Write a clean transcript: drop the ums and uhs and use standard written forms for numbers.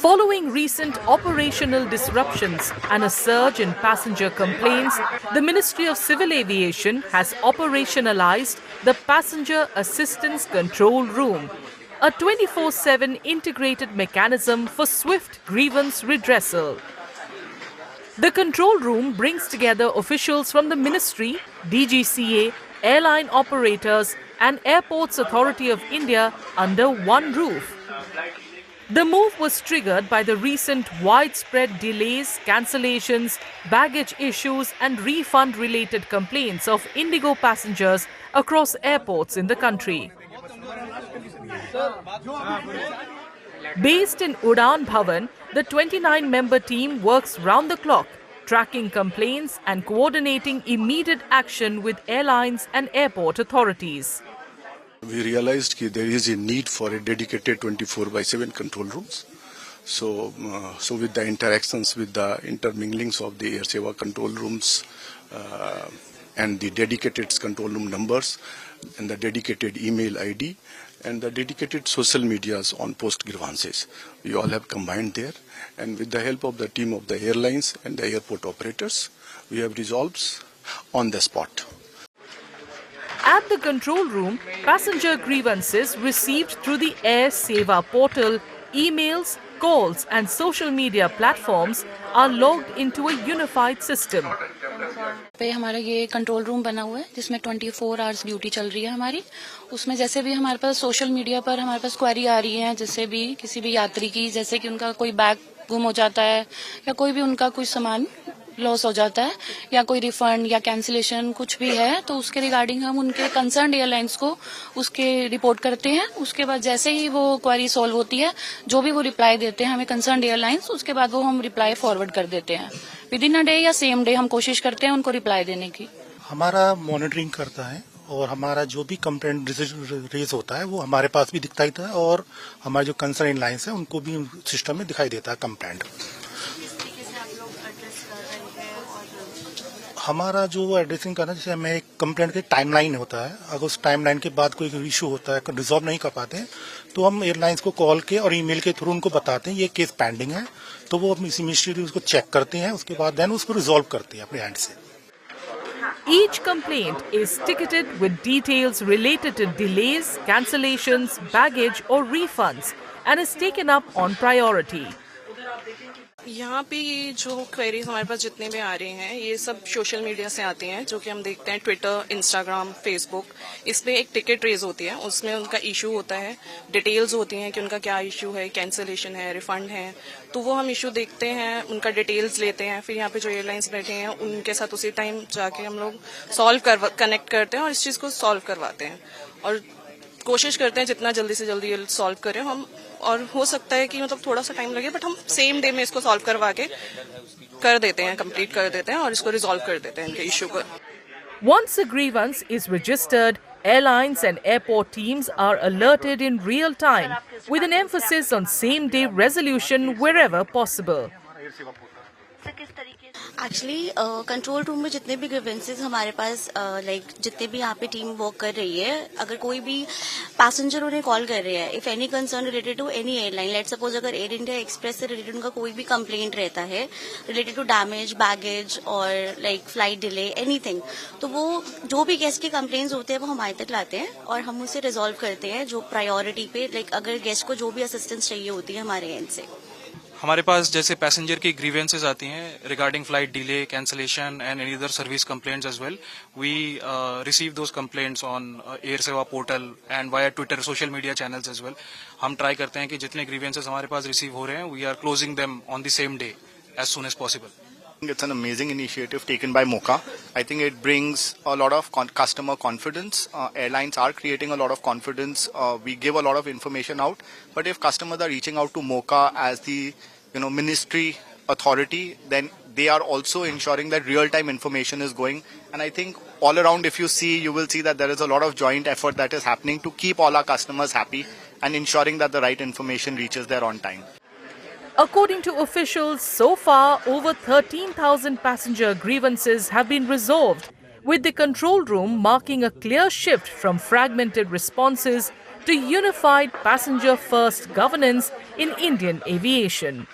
Following recent operational disruptions and a surge in passenger complaints, the Ministry of Civil Aviation has operationalized the Passenger Assistance Control Room, a 24/7 integrated mechanism for swift grievance redressal. The control room brings together officials from the Ministry, DGCA, airline operators and Airports Authority of India under one roof. The move was triggered by the recent widespread delays, cancellations, baggage issues and refund-related complaints of Indigo passengers across airports in the country. Based in Udaan Bhavan, the 29-member team works round the clock, tracking complaints and coordinating immediate action with airlines and airport authorities. We realized that there is a need for a dedicated 24/7 control rooms. So with the interactions, with the interminglings of the Air Seva control rooms and the dedicated control room numbers and the dedicated email ID and the dedicated social medias on post grievances, we all have combined there, and with the help of the team of the airlines and the airport operators, we have resolved on the spot. At the control room, passenger grievances received through the Air Seva portal, emails, calls and social media platforms are logged into a unified system. पे हमारा ये control room बना हुआ है जिसमें 24 hours duty चल रही है हमारी। उसमें जैसे भी हमारे पास सोशल मीडिया पर हमारे पास क्वेरी आ रही है, जैसे भी किसी भी यात्री की, जैसे कि उनका कोई बैग गुम हो जाता है या कोई भी उनका कोई सामान लॉस हो जाता है या कोई रिफंड या कैंसिलेशन कुछ भी है, तो उसके रिगार्डिंग हम उनके कंसर्न एयरलाइंस को उसके रिपोर्ट करते हैं। उसके बाद जैसे ही वो क्वेरी सॉल्व होती है, जो भी वो रिप्लाई देते हैं हमें कंसर्न एयरलाइंस, उसके बाद वो हम रिप्लाई फॉरवर्ड कर देते हैं। विद इन अ डे या सेम डे हम कोशिश करते हैं उनको रिप्लाई देने की। हमारा मॉनिटरिंग करता है और हमारा जो भी कंप्लेंट रेज होता है वो हमारे पास भी दिखाई देता है और हमारे जो कंसर्न एयरलाइंस है उनको भी सिस्टम में दिखाई देता है कंप्लेंट। हमारा जो एड्रेसिंग करना, जैसे हमें एक कंप्लेंट के टाइमलाइन होता है, अगर उस टाइमलाइन के बाद कोई इशू होता है, रिजॉल्व नहीं कर पाते हैं, तो हम एयरलाइंस को कॉल के और ईमेल के थ्रू उनको बताते हैं ये केस पेंडिंग है, तो वो इमीडिएटली उसको चेक करते हैं, उसके बाद देन उसको रिजॉल्व करते हैं अपने हैंड से। Each complaint is ticketed with details related to delays, cancellations, baggage or refunds and is taken up on priority. यहाँ पे ये जो क्वेरीज हमारे पास जितने भी आ रहे हैं ये सब सोशल मीडिया से आते हैं, जो कि हम देखते हैं ट्विटर, इंस्टाग्राम, फेसबुक। इसमें एक टिकट रेज होती है, उसमें उनका इशू होता है, डिटेल्स होती हैं कि उनका क्या इशू है, कैंसिलेशन है, रिफंड है, तो वो हम इशू देखते हैं, उनका डिटेल्स लेते हैं, फिर यहाँ पे जो एयरलाइंस बैठे हैं उनके साथ उसी टाइम जाके हम लोग कनेक्ट करते हैं और इस चीज को सॉल्व करवाते हैं और कोशिश करते हैं जितना जल्दी से जल्दी ये सॉल्व करें हम। और हो सकता है कि मतलब थोड़ा सा टाइम लगे, बट हम सेम डे में इसको सॉल्व करवा के कर देते हैं, कंप्लीट कर देते हैं और इसको रिजॉल्व कर देते हैं इनके इशू को। Once a grievance is registered, airlines and airport teams are alerted in real time with an emphasis on same-day resolution wherever possible. Actually control room में जितने भी ग्रीवेंसेस हमारे पास जितने भी यहाँ पे टीम वर्क कर रही है, अगर कोई भी पैसेंजर उन्हें कॉल कर रहे हैं, if any concern related to any airline, let suppose अगर एयर इंडिया एक्सप्रेस से रिलेटेड उनका कोई भी कंप्लेंट रहता है रिलेटेड टू डैमेज, बैगेज और फ्लाइट डिले, एनीथिंग, तो वो जो भी गेस्ट की कंप्लेंट्स होते हैं वो हमारे तक लाते हैं और हम उसे रिजॉल्व करते हैं जो प्रायोरिटी पे, अगर गेस्ट को जो भी असिस्टेंस चाहिए होती है हमारे एंड से। हमारे पास जैसे पैसेंजर की ग्रीवेंसेस आती हैं regarding flight delay, cancellation and any other service complaints as well, we receive those complaints on air Sewa portal and via Twitter, social media channels as well. हम ट्राई करते हैं कि जितने ग्रीवेंसेस हमारे पास रिसीव हो रहे हैं, we are closing them on the same day as soon as possible. It's an amazing initiative taken by Mocha. I think it brings a lot of customer confidence. Airlines are creating a lot of confidence. We give a lot of information out. But if customers are reaching out to Mocha as the ministry authority, then they are also ensuring that real-time information is going. And I think all around, if you see, you will see that there is a lot of joint effort that is happening to keep all our customers happy and ensuring that the right information reaches there on time. According to officials, so far over 13,000 passenger grievances have been resolved, with the control room marking a clear shift from fragmented responses to unified passenger-first governance in Indian aviation.